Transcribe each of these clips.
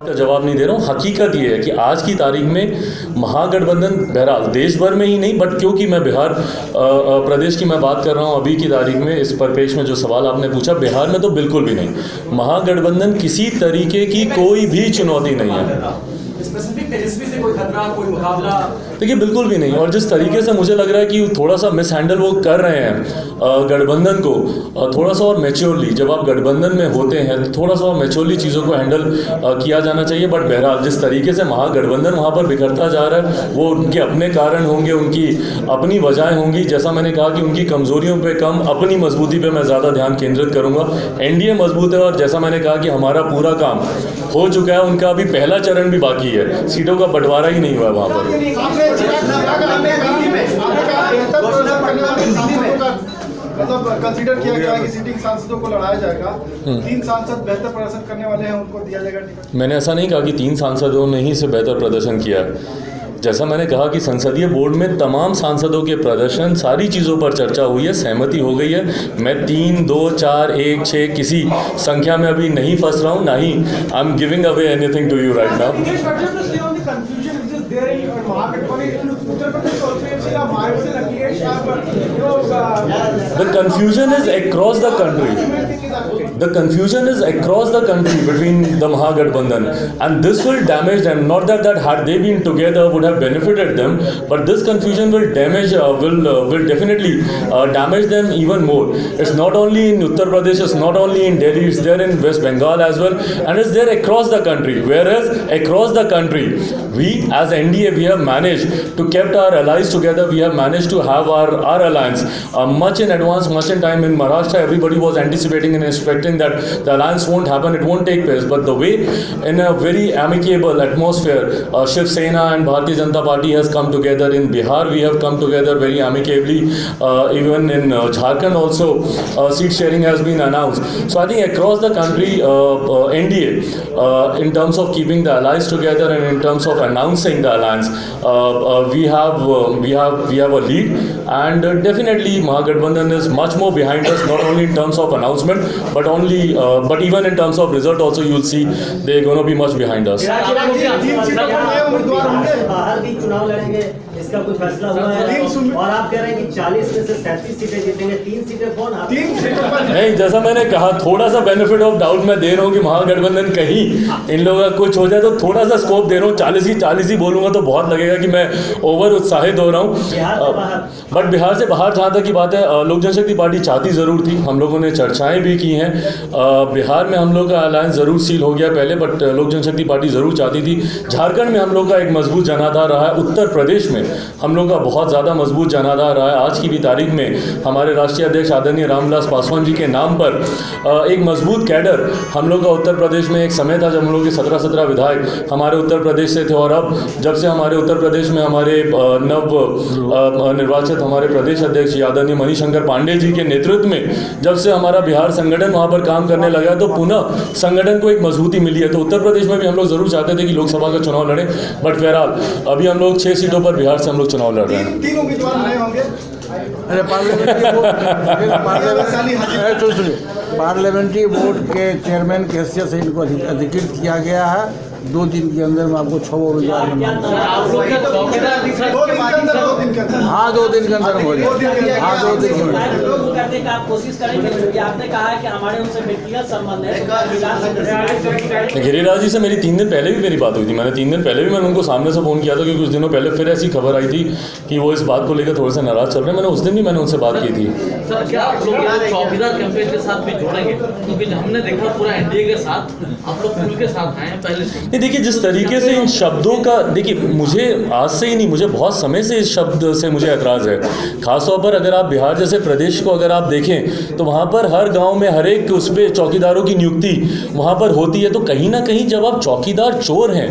का जवाब नहीं दे रहा हूँ। हकीकत ये है कि आज की तारीख में महागठबंधन बहरहाल देश भर में ही नहीं, बट क्योंकि मैं बिहार प्रदेश की मैं बात कर रहा हूँ अभी की तारीख में, इस परिपेक्ष में जो सवाल आपने पूछा, बिहार में तो बिल्कुल भी नहीं। महागठबंधन किसी तरीके की कोई भी चुनौती नहीं है। स्पेसिफिक तेजस्वी से कोई खतरा, कोई मुकाबला? देखिए बिल्कुल भी नहीं। और जिस तरीके से मुझे लग रहा है कि थोड़ा सा मिस हैंडल वो कर रहे हैं गठबंधन को, थोड़ा सा और मैच्योरली, जब आप गठबंधन में होते हैं तो थोड़ा सा और मैच्योरली चीज़ों को हैंडल किया जाना चाहिए। बट बहरहाल जिस तरीके से महागठबंधन वहाँ पर बिखरता जा रहा है, वो उनके अपने कारण होंगे, उनकी अपनी वजहें होंगी। जैसा मैंने कहा कि उनकी कमज़ोरियों पर कम, अपनी मजबूती पर मैं ज़्यादा ध्यान केंद्रित करूँगा। एनडीए मजबूत है और जैसा मैंने कहा कि हमारा पूरा काम हो चुका है, उनका अभी पहला चरण भी बाकी है, सीटों का बंटवारा ही नहीं हुआ है वहाँ पर। मतलब कंसीडर किया गया है कि सीटिंग सांसदों को लड़ाया जाएगा, 3 सांसद बेहतर प्रदर्शन करने वाले हैं, उनको दिया जाएगा टिकट। मैंने ऐसा नहीं कहा कि 3 सांसदों ने ही से बेहतर प्रदर्शन किया है। जैसा मैंने कहा कि संसदीय बोर्ड में तमाम सांसदों के प्रदर्शन, सारी चीज़ों पर चर्चा हुई है, सहमति हो गई है। मैं 3, 2, 4, 1, 6 किसी संख्या में अभी नहीं फंस रहा हूँ, ना ही I am giving away anything to you right now. The confusion is across the country. The confusion is across the country between the Mahagठबंधन, and this will damage them. Not that had they been together would have benefited them, but this confusion will damage, will definitely damage them even more. It's not only in Uttar Pradesh, it's not only in Delhi, it's there in West Bengal as well, and it's there across the country. Whereas across the country, we as NDA, we have managed to kept our allies together. We have managed to have our alliance much in advance, much in time. In Maharashtra, everybody was anticipating and expecting that the alliance won't happen, it won't take place. But the way, in a very amicable atmosphere, Shiv Sena and Bharatiya Janata Party has come together. In Bihar, we have come together very amicably. Even in Jharkhand also, seat sharing has been announced. So I think across the country, NDA, in terms of keeping the allies together and in terms of announcing the alliance, we have a lead, and definitely Mahagठबंधन is much more behind us, not only in terms of announcement, but even in terms of result also. You'll see they're going to be much behind us. बाहर भी चुनाव लड़ेंगे, इसका कुछ फैसला हुआ है? और आप कह रहे हैं कि 40 में से 37 सीटें जीतेंगे, 3 सीटें कौन? नहीं, जैसा मैंने कहा, थोड़ा सा बेनिफिट ऑफ डाउट मैं दे रहा हूँ कि महागठबंधन कहीं इन लोगों का कुछ हो जाए तो थोड़ा सा स्कोप दे रहा हूँ। 40 की 40 ही बोलूँगा तो बहुत लगेगा कि मैं ओवर उत्साहित हो रहा हूँ। बट बिहार से बाहर जहाँ तक की बात है, लोक जनशक्ति पार्टी चाहती ज़रूर थी, हम लोगों ने चर्चाएँ भी की हैं। बिहार में हम लोग का अलायंस ज़रूर सील हो गया पहले, बट लोक जनशक्ति पार्टी ज़रूर चाहती थी। झारखंड में हम लोग का एक मजबूत जनाधार रहा है, उत्तर प्रदेश में हम लोग का बहुत ज़्यादा मजबूत जनाधार रहा है। आज की भी तारीख में हमारे राष्ट्रीय अध्यक्ष आदरणीय रामविलास पासवान जी के नाम पर एक मजबूत कैडर हम लोग का उत्तर प्रदेश में, एक समय था जब हम लोग के 17 विधायक हमारे उत्तर प्रदेश से थे, और अब जब से हमारे उत्तर प्रदेश में हमारे नव निर्वाचित हमारे प्रदेश अध्यक्ष आदरणीय मणिशंकर पांडे जी के नेतृत्व में जब से हमारा बिहार संगठन वहाँ पर काम करने लगा है, तो पुनः संगठन को एक मजबूती मिली है। तो उत्तर प्रदेश में भी हम लोग ज़रूर चाहते थे कि लोकसभा का चुनाव लड़ें, बट बहरहाल अभी हम लोग 6 सीटों पर बिहार से हम लोग चुनाव लड़ रहे हैं। 3 उम्मीदवार नए होंगे। पार्लियामेंट्री बोर्ड के चेयरमैन की हैसियत से इनको अधिकृत किया गया है। 2 दिन के अंदर में आपको 6 उम्मीदवार हाँ, 2 दिन के अंदर हो जाए। हाँ, 2 दिन करने का आप कोशिश करेंगे, क्योंकि आपने कहा है कि हमारे उनसे व्यक्तिगत संबंध है। गिरिराज जी से मेरी 3 दिन पहले भी मेरी बात हुई थी। मैंने 3 दिन पहले भी मैंने उनको सामने से फ़ोन किया था, क्योंकि कुछ दिनों पहले फिर ऐसी खबर आई थी कि वो इस बात को लेकर थोड़े से नाराज़ चल रहे हैं। मैंने उस दिन भी मैंने उनसे बात की थी। सर, क्या आप लोग चौकीदार कैंपेन के साथ भी जुड़ेंगे? क्योंकि हमने देखा पूरा एनडीए के साथ आप लोग खुल के साथ आए हैं पहले से। नहीं, देखिए जिस तरीके से इन शब्दों का, देखिए मुझे आज से ही नहीं, मुझे बहुत समय से इस शब्द से मुझे एतराज़ है। खासतौर पर अगर आप बिहार जैसे प्रदेश को अगर आप देखें तो वहाँ पर हर गांव में हर एक उस पर चौकीदारों की नियुक्ति वहाँ पर होती है। तो कहीं ना कहीं जब आप चौकीदार चोर हैं,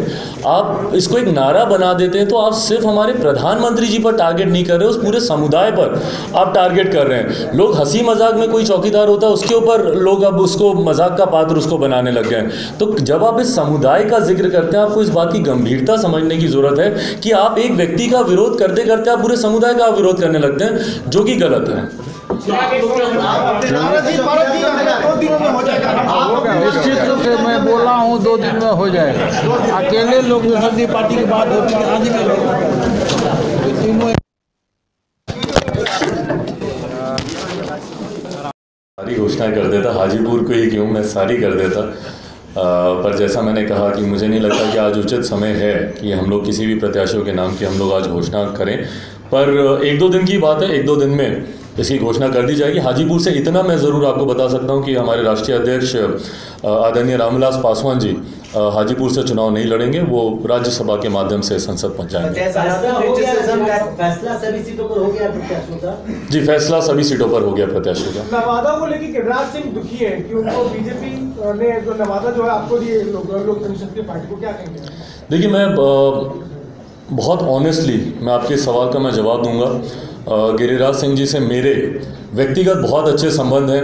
आप इसको एक नारा बना देते हैं, तो आप सिर्फ हमारे प्रधानमंत्री जी पर टारगेट नहीं कर रहे, उस पूरे समुदाय पर आप टारगेट कर रहे हैं। लोग हंसी मजाक में कोई चौकीदार होता है उसके ऊपर लोग अब उसको मजाक का पात्र उसको बनाने लग गए। तो जब आप इस समुदाय का जिक्र करते हैं, आपको इस बात की गंभीरता समझने की जरूरत है कि आप एक व्यक्ति का विरोध करते करते आप पूरे समुदाय का विरोध करने लगते हैं, जो कि गलत है। में हो जाएगा। निश्चित रूप से मैं बोला हूँ 2 दिन में हो जाएगा। अकेले लोक जनशक्ति पार्टी की बात होती है, आदि के लोग तीनों सारी घोषणाएं कर देता, हाजीपुर को ही क्यों, मैं सारी कर देता। पर जैसा मैंने कहा कि मुझे नहीं लगता कि आज उचित समय है कि हम लोग किसी भी प्रत्याशियों के नाम की हम लोग आज घोषणा करें। पर 1-2 दिन की बात है, 1-2 दिन में इसकी घोषणा कर दी जाएगी। हाजीपुर से इतना मैं ज़रूर आपको बता सकता हूं कि हमारे राष्ट्रीय अध्यक्ष आदरणीय रामविलास पासवान जी हाजीपुर से चुनाव नहीं लड़ेंगे, वो राज्यसभा के माध्यम से संसद पहुँच जाएंगे। फैसला सभी सीटों पर हो गया प्रत्याशियों का? जी, फैसला सभी सीटों पर हो गया प्रत्याशियों का। नवादा को लेकर गिरिराज सिंह दुखी है कि उनको बीजेपी ने जो नवादा जो है आपको दिए लोक जनशक्ति पार्टी को, क्या कहेंगे? देखिए, मैं बहुत ऑनेस्टली मैं आपके सवाल का मैं जवाब दूंगा। गिरिराज सिंह जी से मेरे व्यक्तिगत बहुत अच्छे संबंध हैं,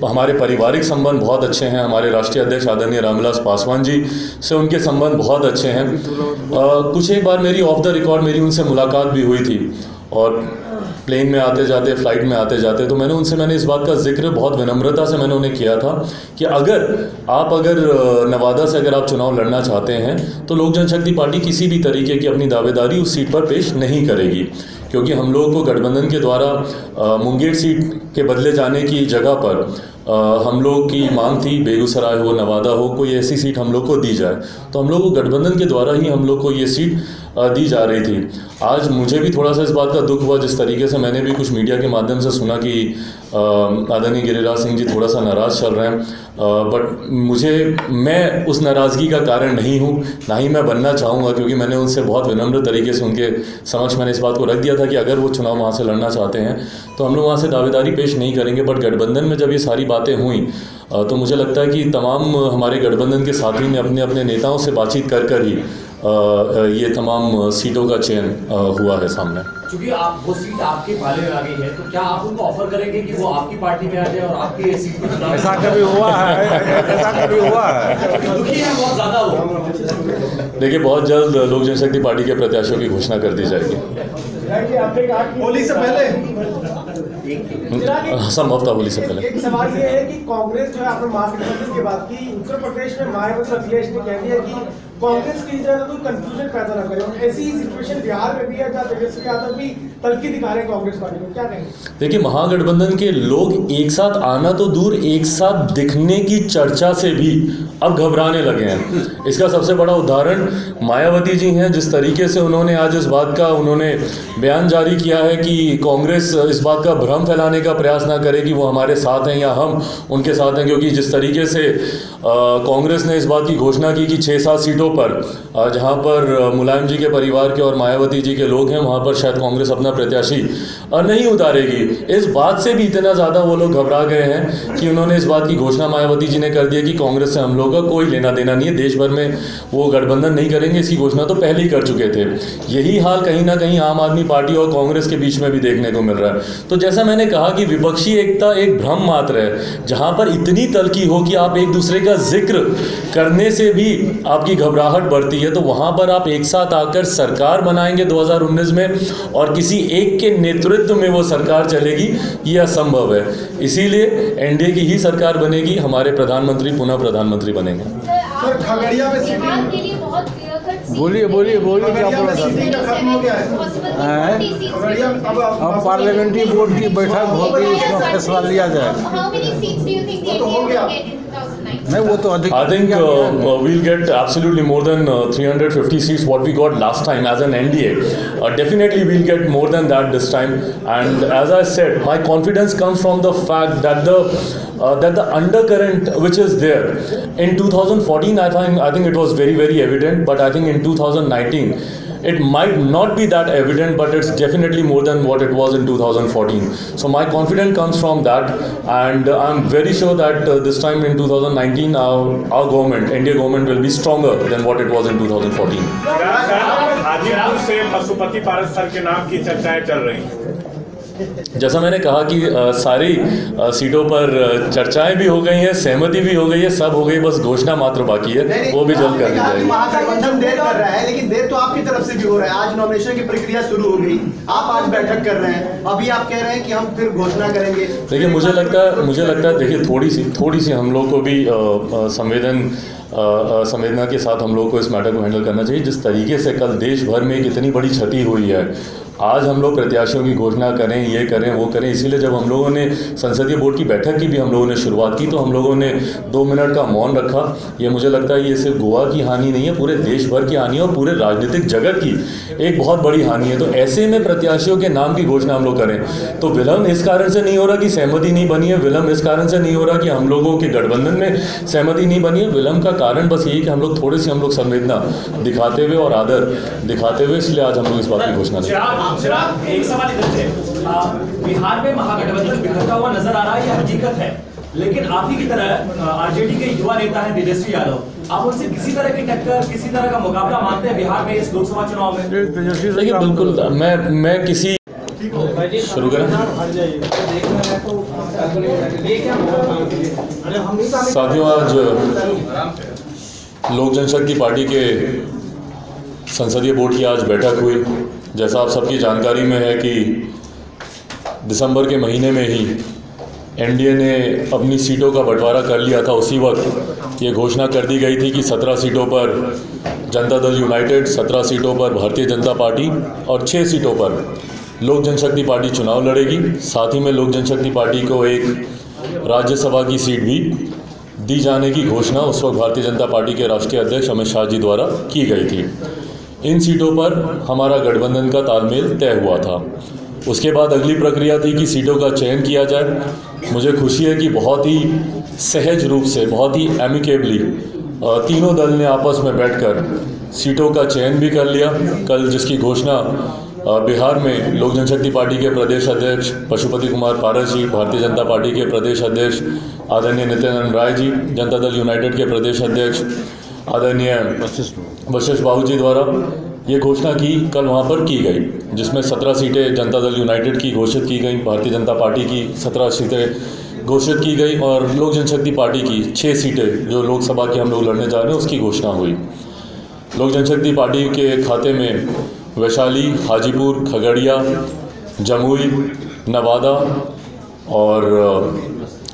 हमारे पारिवारिक संबंध बहुत अच्छे हैं। हमारे राष्ट्रीय अध्यक्ष आदरणीय रामविलास पासवान जी से उनके संबंध बहुत अच्छे हैं। कुछ एक बार मेरी ऑफ द रिकॉर्ड मेरी उनसे मुलाकात भी हुई थी, और प्लेन में आते जाते, फ्लाइट में आते जाते, तो मैंने इस बात का जिक्र बहुत विनम्रता से मैंने उन्हें किया था कि अगर नवादा से अगर आप चुनाव लड़ना चाहते हैं तो लोक जनशक्ति पार्टी किसी भी तरीके की अपनी दावेदारी उस सीट पर पेश नहीं करेगी, क्योंकि हम लोगों को गठबंधन के द्वारा मुंगेर सीट के बदले जाने की जगह पर हम लोग की मांग थी बेगूसराय हो, नवादा हो, कोई ऐसी सीट हम लोग को दी जाए। तो हम लोग को गठबंधन के द्वारा ही हम लोग को ये सीट दी जा रही थी। आज मुझे भी थोड़ा सा इस बात का दुख हुआ, जिस तरीके से मैंने भी कुछ मीडिया के माध्यम से सुना कि आदरणीय गिरिराज सिंह जी थोड़ा सा नाराज़ चल रहे हैं। बट मैं उस नाराज़गी का कारण नहीं हूँ, ना ही मैं बनना चाहूँगा, क्योंकि मैंने उनसे बहुत विनम्र तरीके से उनके समक्ष मैंने इस बात को रख दिया था कि अगर वो चुनाव वहाँ से लड़ना चाहते हैं तो हम लोग वहाँ से दावेदारी पेश नहीं करेंगे। बट गठबंधन में जब ये सारी बातें हुई तो मुझे लगता है कि तमाम हमारे गठबंधन के साथी ने अपने अपने नेताओं से बातचीत कर ही ये तमाम सीटों का चयन हुआ है सामने। क्योंकि वो सीट आपके पाले में आ गई है, तो क्या आप उनको ऑफर करेंगे कि वो आपकी पार्टी में आ जाए और आपकी सीट पर चुनाव? ऐसा कभी हुआ है? ऐसा कभी हुआ है? दुखी है बहुत ज़्यादा वो। देखिए, बहुत जल्द लोक जनशक्ति पार्टी के प्रत्याशियों की घोषणा कर दी जाएगी। आपने कहा कि होली से पहले संभवतः होली से पहले। एक सवाल ये है कि कांग्रेस जो है आपने महागठबंधन की बात की, उत्तर प्रदेश में मायावती अखिलेश ने कह दिया कि कांग्रेस की तरह कोई कंफ्यूजन पैदा न करे, और ऐसी सिचुएशन बिहार में भी है जहाँ तेजस्वी यादव भी तलखी दिखा रहे हैं कांग्रेस पार्टी को, क्या कहेंगे? देखिए, महागठबंधन के लोग एक साथ आना तो दूर, एक साथ दिखने की चर्चा से भी अब घबराने लगे हैं। इसका सबसे बड़ा उदाहरण मायावती जी हैं। जिस तरीके से उन्होंने आज इस बात का बयान जारी किया है कि कांग्रेस इस बात का भ्रम फैलाने का प्रयास ना करे कि वो हमारे साथ हैं या हम उनके साथ हैं, क्योंकि जिस तरीके से कांग्रेस ने इस बात की घोषणा की कि 6-7 सीटों पर जहां पर मुलायम जी के परिवार के और मायावती जी के लोग हैं वहां पर शायद कांग्रेस अपना प्रत्याशी नहीं उतारेगी। इस बात से भी इतना ज़्यादा वो लोग घबरा गए हैं कि उन्होंने इस बात की घोषणा मायावती जी ने कर दिया कि कांग्रेस से हम लोग का कोई लेना देना नहीं है, देश भर में वो गठबंधन नहीं करेंगे। इसकी घोषणा तो पहले ही कर चुके थे। यही हाल कहीं ना कहीं आम आदमी पार्टी और कांग्रेस के बीच में भी देखने को मिल रहा है। तो जैसा मैंने कहा कि विपक्षी एकता एक भ्रम मात्र है, जहां पर इतनी तलखी हो कि आप एक दूसरे का जिक्र करने से भी आपकी घबराहट बढ़ती है, तो वहां पर आप एक साथ आकर सरकार बनाएंगे 2019 में और किसी एक के नेतृत्व में वो सरकार चलेगी, ये असंभव है। इसीलिए एनडीए की ही सरकार बनेगी, हमारे प्रधानमंत्री पुनः प्रधानमंत्री बनेंगे। सर, खगड़िया में सीटिंग बोलिए बोलिए बोलिए, क्या बोल रहा सीटिंग का खत्म हो गया है। खगड़िया में अब पार्लियामेंट्री बोर्ड की बैठक होगी, उसमें फैसला लिया जाएगा। वो तो हो गया। नहीं, वो तो अधिक। I think we'll get absolutely more than 350 seats what we got last time as an NDA. Definitely we'll get more than that this time. And as I said, my confidence comes from the fact that the undercurrent which is there in 2014, I think it was very, very evident. But I think in 2019, it might not be that evident, but it's definitely more than what it was in 2014. So my confidence comes from that, and I'm very sure that this time in 2019, our government, India government, will be stronger than what it was in 2014. Hajipur से पशुपति पारस sir के नाम की चर्चाएं चल रही हैं। जैसा मैंने कहा कि सारी सीटों पर चर्चाएं भी हो गई हैं, सहमति भी हो गई है, सब हो गई, बस घोषणा मात्र बाकी है, वो भी जल्द कर दी जाएगी। महागठबंधन देर कर रहा है, लेकिन देर तो आपकी तरफ से भी हो रहा है। आज नॉमिनेशन की प्रक्रिया शुरू हो गई, आप आज बैठक कर रहे हैं, अभी आप कह रहे हैं कि हम फिर घोषणा करेंगे। देखिए मुझे लगता है देखिए थोड़ी सी हम लोग को भी संवेदना के साथ हम लोग को इस मैटर को हैंडल करना चाहिए। जिस तरीके से कल देश भर में कितनी बड़ी क्षति हुई है, आज हम लोग प्रत्याशियों की घोषणा करें, ये करें, वो करें, इसीलिए जब हम लोगों ने संसदीय बोर्ड की बैठक की भी हम लोगों ने शुरुआत की तो हम लोगों ने 2 मिनट का मौन रखा। ये मुझे लगता है ये सिर्फ गोवा की हानि नहीं है, पूरे देश भर की हानि है और पूरे राजनीतिक जगत की एक बहुत बड़ी हानि है। तो ऐसे में प्रत्याशियों के नाम की घोषणा हम लोग करें तो विलम्ब इस कारण से नहीं हो रहा कि सहमति नहीं बनी है, विलम्ब इस कारण से नहीं हो रहा कि हम लोगों के गठबंधन में सहमति नहीं बनी है। विलम्ब का कारण बस यही कि हम लोग थोड़ी सी संवेदना दिखाते हुए और आदर दिखाते हुए, इसलिए आज हम लोग इस बात की घोषणा चिराग, एक सवाल इधर से, बिहार में महागठबंधन बिखरता हुआ नजर आ रहा है, यह हकीकत है, लेकिन आप ही की तरह आरजेडी के युवा नेता हैं तेजस्वी यादव, आप उनसे किसी तरह की टक्कर, किसी तरह का मुकाबला मानते हैं बिहार में इस लोकसभा चुनाव में? देखिए बिल्कुल, मैं किसी शुरू करें। साथियों, आज लोक जनशक्ति पार्टी के संसदीय बोर्ड की आज बैठक हुई। जैसा आप सबकी जानकारी में है कि दिसंबर के महीने में ही एनडीए ने अपनी सीटों का बंटवारा कर लिया था। उसी वक्त ये घोषणा कर दी गई थी कि 17 सीटों पर जनता दल यूनाइटेड, 17 सीटों पर भारतीय जनता पार्टी और 6 सीटों पर लोक जनशक्ति पार्टी चुनाव लड़ेगी। साथ ही में लोक जनशक्ति पार्टी को एक राज्यसभा की सीट भी दी जाने की घोषणा उस वक्त भारतीय जनता पार्टी के राष्ट्रीय अध्यक्ष अमित शाह जी द्वारा की गई थी। इन सीटों पर हमारा गठबंधन का तालमेल तय हुआ था। उसके बाद अगली प्रक्रिया थी कि सीटों का चयन किया जाए। मुझे खुशी है कि बहुत ही सहज रूप से, बहुत ही एमिकेबली तीनों दल ने आपस में बैठकर सीटों का चयन भी कर लिया। कल जिसकी घोषणा बिहार में लोक जनशक्ति पार्टी के प्रदेश अध्यक्ष पशुपति कुमार पारस जी, भारतीय जनता पार्टी के प्रदेश अध्यक्ष आदरणीय नित्यानंद राय जी, जनता दल यूनाइटेड के प्रदेश अध्यक्ष आदरणीय वशिष्ठ बाबू जी द्वारा ये घोषणा की कल वहाँ पर की गई, जिसमें 17 सीटें जनता दल यूनाइटेड की घोषित की गई, भारतीय जनता पार्टी की 17 सीटें घोषित की गई और लोक जनशक्ति पार्टी की 6 सीटें जो लोकसभा की हम लोग लड़ने जा रहे हैं उसकी घोषणा हुई। लोक जनशक्ति पार्टी के खाते में वैशाली, हाजीपुर, खगड़िया, जमुई, नवादा और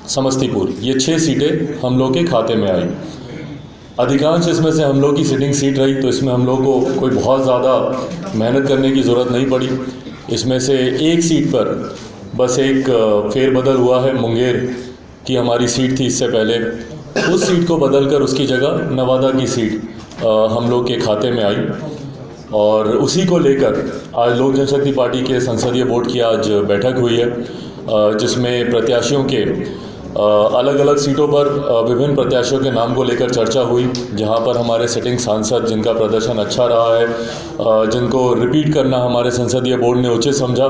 समस्तीपुर, ये 6 सीटें हम लोग के खाते में आई। अधिकांश इसमें से हम लोग की सिटिंग सीट रही, तो इसमें हम लोग को कोई बहुत ज़्यादा मेहनत करने की ज़रूरत नहीं पड़ी। इसमें से एक सीट पर बस एक फेरबदल हुआ है। मुंगेर की हमारी सीट थी इससे पहले, उस सीट को बदलकर उसकी जगह नवादा की सीट हम लोग के खाते में आई और उसी को लेकर आज लोक जनशक्ति पार्टी के संसदीय बोर्ड की आज बैठक हुई है, जिसमें प्रत्याशियों के अलग अलग सीटों पर विभिन्न प्रत्याशियों के नाम को लेकर चर्चा हुई। जहां पर हमारे सिटिंग सांसद जिनका प्रदर्शन अच्छा रहा है, जिनको रिपीट करना हमारे संसदीय बोर्ड ने उचित समझा,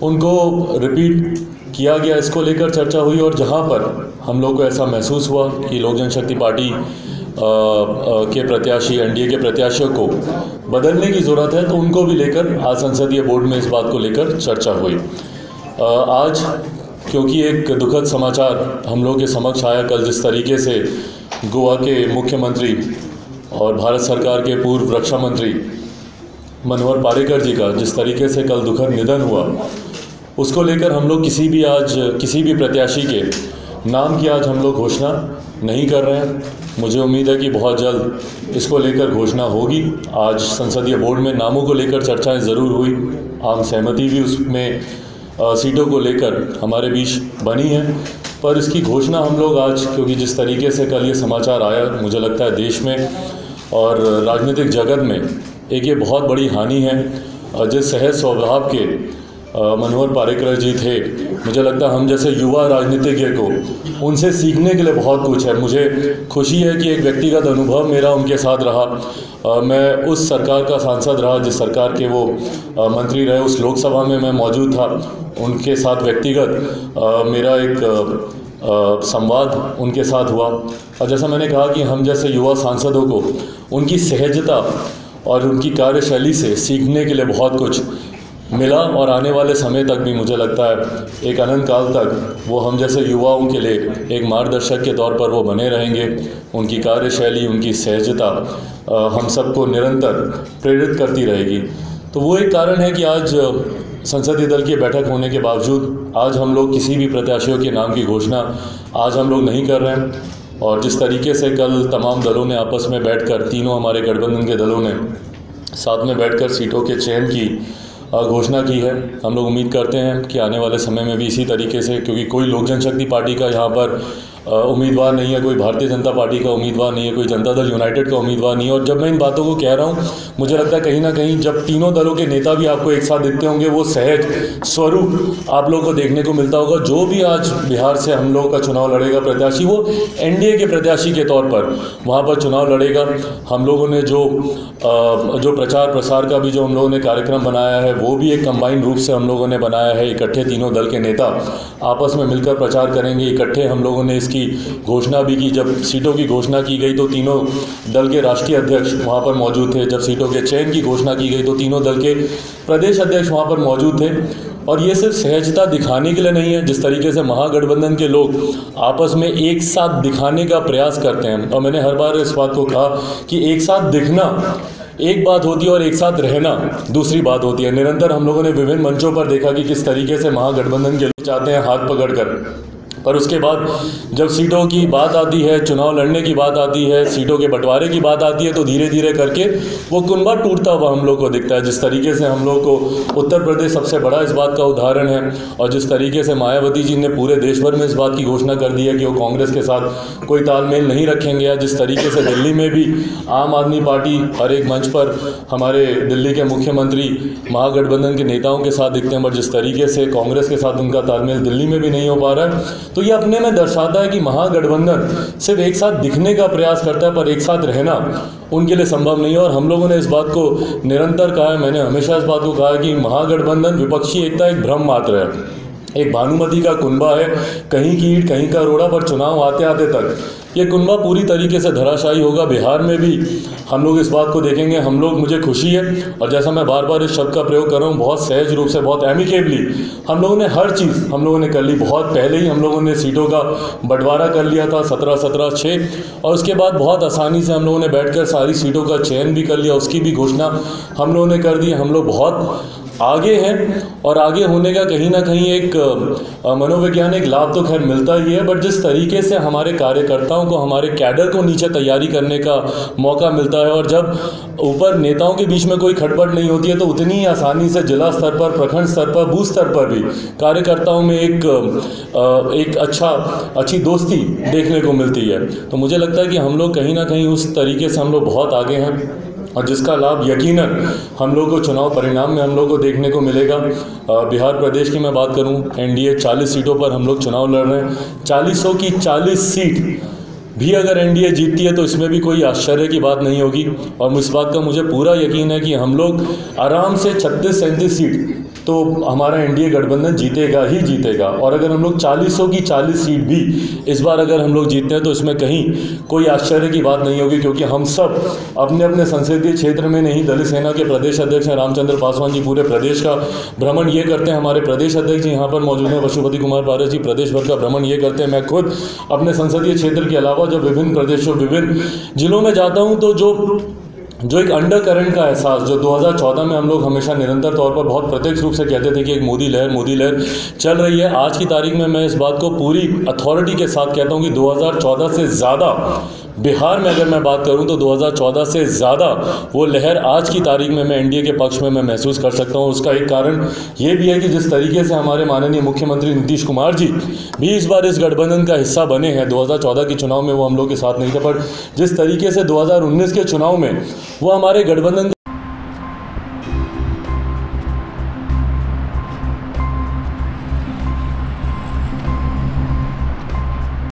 उनको रिपीट किया गया, इसको लेकर चर्चा हुई। और जहां पर हम लोग को ऐसा महसूस हुआ कि लोक जनशक्ति पार्टी के प्रत्याशी, एनडीए के प्रत्याशियों को बदलने की ज़रूरत है, तो उनको भी लेकर आज संसदीय बोर्ड में इस बात को लेकर चर्चा हुई। आज क्योंकि एक दुखद समाचार हम लोग के समक्ष आया कल, जिस तरीके से गोवा के मुख्यमंत्री और भारत सरकार के पूर्व रक्षा मंत्री मनोहर पारिकर जी का जिस तरीके से कल दुखद निधन हुआ, उसको लेकर हम लोग किसी भी प्रत्याशी के नाम की आज हम लोग घोषणा नहीं कर रहे हैं। मुझे उम्मीद है कि बहुत जल्द इसको लेकर घोषणा होगी। आज संसदीय बोर्ड में नामों को लेकर चर्चाएं ज़रूर हुई, आम सहमति भी उसमें सीटों को लेकर हमारे बीच बनी है, पर इसकी घोषणा हम लोग आज, क्योंकि जिस तरीके से कल ये समाचार आया, मुझे लगता है देश में और राजनीतिक जगत में एक ये बहुत बड़ी हानि है। जिस सहज स्वभाव के मनोहर पारिकर जी थे, मुझे लगता है हम जैसे युवा राजनीतिज्ञ को उनसे सीखने के लिए बहुत कुछ है। मुझे खुशी है कि एक व्यक्तिगत अनुभव मेरा उनके साथ रहा। मैं उस सरकार का सांसद रहा जिस सरकार के वो मंत्री रहे, उस लोकसभा में मैं मौजूद था। उनके साथ व्यक्तिगत मेरा एक संवाद उनके साथ हुआ। और जैसा मैंने कहा कि हम जैसे युवा सांसदों को उनकी सहजता और उनकी कार्यशैली से सीखने के लिए बहुत कुछ मिला और आने वाले समय तक भी मुझे लगता है एक अनंत काल तक वो हम जैसे युवाओं के लिए एक मार्गदर्शक के तौर पर वो बने रहेंगे। उनकी कार्यशैली, उनकी सहजता हम सबको निरंतर प्रेरित करती रहेगी। तो वो एक कारण है कि आज संसदीय दल की बैठक होने के बावजूद आज हम लोग किसी भी प्रत्याशियों के नाम की घोषणा आज हम लोग नहीं कर रहे हैं। और जिस तरीके से कल तमाम दलों ने आपस में बैठकर, तीनों हमारे गठबंधन के दलों ने साथ में बैठकर सीटों के चयन की घोषणा की है, हम लोग उम्मीद करते हैं कि आने वाले समय में भी इसी तरीके से, क्योंकि कोई लोक जनशक्ति पार्टी का यहाँ पर उम्मीदवार नहीं है, कोई भारतीय जनता पार्टी का उम्मीदवार नहीं है, कोई जनता दल यूनाइटेड का उम्मीदवार नहीं है। और जब मैं इन बातों को कह रहा हूँ, मुझे लगता है कहीं ना कहीं जब तीनों दलों के नेता भी आपको एक साथ दिखते होंगे, वो सहज स्वरूप आप लोगों को देखने को मिलता होगा। जो भी आज बिहार से हम लोगों का चुनाव लड़ेगा प्रत्याशी, वो एनडीए के प्रत्याशी के तौर पर वहाँ पर चुनाव लड़ेगा। हम लोगों ने जो प्रचार प्रसार का भी जो हम लोगों ने कार्यक्रम बनाया है, वो भी एक कंबाइंड रूप से हम लोगों ने बनाया है। इकट्ठे तीनों दल के नेता आपस में मिलकर प्रचार करेंगे। इकट्ठे हम लोगों ने इसकी घोषणा भी की। जब सीटों की घोषणा की गई तो तीनों दल के राष्ट्रीय अध्यक्ष वहाँ पर मौजूद थे। जब सीटों के चयन की घोषणा की गई तो तीनों दल के प्रदेश अध्यक्ष वहाँ पर मौजूद थे। और ये सिर्फ सहजता दिखाने के लिए नहीं है, जिस तरीके से महागठबंधन के लोग आपस में एक साथ दिखाने का प्रयास करते हैं। और मैंने हर बार इस बात को कहा कि एक साथ दिखना एक बात होती है और एक साथ रहना दूसरी बात होती है। निरंतर हम लोगों ने विभिन्न मंचों पर देखा कि किस तरीके से महागठबंधन के लोग चाहते हैं हाथ पकड़कर, पर उसके बाद जब सीटों की बात आती है, चुनाव लड़ने की बात आती है, सीटों के बंटवारे की बात आती है, तो धीरे धीरे करके वो कुनबा टूटता हुआ हम लोग को दिखता है। जिस तरीके से हम लोग को उत्तर प्रदेश सबसे बड़ा इस बात का उदाहरण है। और जिस तरीके से मायावती जी ने पूरे देश भर में इस बात की घोषणा कर दी है कि वो कांग्रेस के साथ कोई तालमेल नहीं रखेंगे। या जिस तरीके से दिल्ली में भी आम आदमी पार्टी हर एक मंच पर हमारे दिल्ली के मुख्यमंत्री महागठबंधन के नेताओं के साथ दिखते हैं, पर जिस तरीके से कांग्रेस के साथ उनका तालमेल दिल्ली में भी नहीं हो पा रहा है, तो ये अपने में दर्शाता है कि महागठबंधन सिर्फ एक साथ दिखने का प्रयास करता है, पर एक साथ रहना उनके लिए संभव नहीं है। और हम लोगों ने इस बात को निरंतर कहा है, मैंने हमेशा इस बात को कहा है कि महागठबंधन विपक्षी एकता एक भ्रम मात्र है, एक भानुमति का कुनबा है, कहीं की ईंट कहीं का रोड़ा। पर चुनाव आते आते तक ये कुनबा पूरी तरीके से धराशायी होगा। बिहार में भी हम लोग इस बात को देखेंगे। हम लोग, मुझे खुशी है, और जैसा मैं बार बार इस शब्द का प्रयोग कर रहा हूँ, बहुत सहज रूप से, बहुत एमिकेबली हम लोगों ने हर चीज़ हम लोगों ने कर ली। बहुत पहले ही हम लोगों ने सीटों का बंटवारा कर लिया था 17-17-6, और उसके बाद बहुत आसानी से हम लोगों ने बैठकर सारी सीटों का चयन भी कर लिया, उसकी भी घोषणा हम लोगों ने कर दी। हम लोग बहुत आगे हैं, और आगे होने का कहीं ना कहीं एक मनोवैज्ञानिक लाभ तो खैर मिलता ही है, बट जिस तरीके से हमारे कार्यकर्ताओं को, हमारे कैडर को नीचे तैयारी करने का मौका मिलता है, और जब ऊपर नेताओं के बीच में कोई खटपट नहीं होती है, तो उतनी ही आसानी से जिला स्तर पर, प्रखंड स्तर पर, बूथ स्तर पर भी कार्यकर्ताओं में एक अच्छी दोस्ती देखने को मिलती है। तो मुझे लगता है कि हम लोग कहीं ना कहीं उस तरीके से हम लोग बहुत आगे हैं, और जिसका लाभ यकीनन हम लोग को चुनाव परिणाम में हम लोग को देखने को मिलेगा। बिहार प्रदेश की मैं बात करूं, एनडीए 40 सीटों पर हम लोग चुनाव लड़ रहे हैं। 40 की 40 सीट भी अगर एनडीए जीतती है तो इसमें भी कोई आश्चर्य की बात नहीं होगी। और इस बात का मुझे पूरा यकीन है कि हम लोग आराम से 36-37 सीट तो हमारा एनडीए गठबंधन जीतेगा ही जीतेगा। और अगर हम लोग 40 की 40 सीट भी इस बार अगर हम लोग जीतते हैं तो इसमें कहीं कोई आश्चर्य की बात नहीं होगी, क्योंकि हम सब अपने अपने संसदीय क्षेत्र में नहीं, दलित सेना के प्रदेश अध्यक्ष हैं रामचंद्र पासवान जी, पूरे प्रदेश का भ्रमण ये करते हैं। हमारे प्रदेश अध्यक्ष जी यहाँ पर मौजूद हैं, पशुपति कुमार पारस जी, प्रदेश भर का भ्रमण ये करते हैं। मैं खुद अपने संसदीय क्षेत्र के अलावा जब विभिन्न प्रदेशों, विभिन्न जिलों में जाता हूँ, तो जो एक अंडर करंट का एहसास जो 2014 में हम लोग हमेशा निरंतर तौर पर बहुत प्रत्यक्ष रूप से कहते थे कि एक मोदी लहर चल रही है, आज की तारीख में मैं इस बात को पूरी अथॉरिटी के साथ कहता हूं कि 2014 से ज़्यादा बिहार में अगर मैं बात करूं तो 2014 से ज़्यादा वो लहर आज की तारीख में मैं एनडीए के पक्ष में मैं महसूस कर सकता हूं। उसका एक कारण ये भी है कि जिस तरीके से हमारे माननीय मुख्यमंत्री नीतीश कुमार जी भी इस बार इस गठबंधन का हिस्सा बने हैं। 2014 के चुनाव में वो हम लोग के साथ नहीं थे, पर जिस तरीके से 2019 के चुनाव में वो हमारे गठबंधन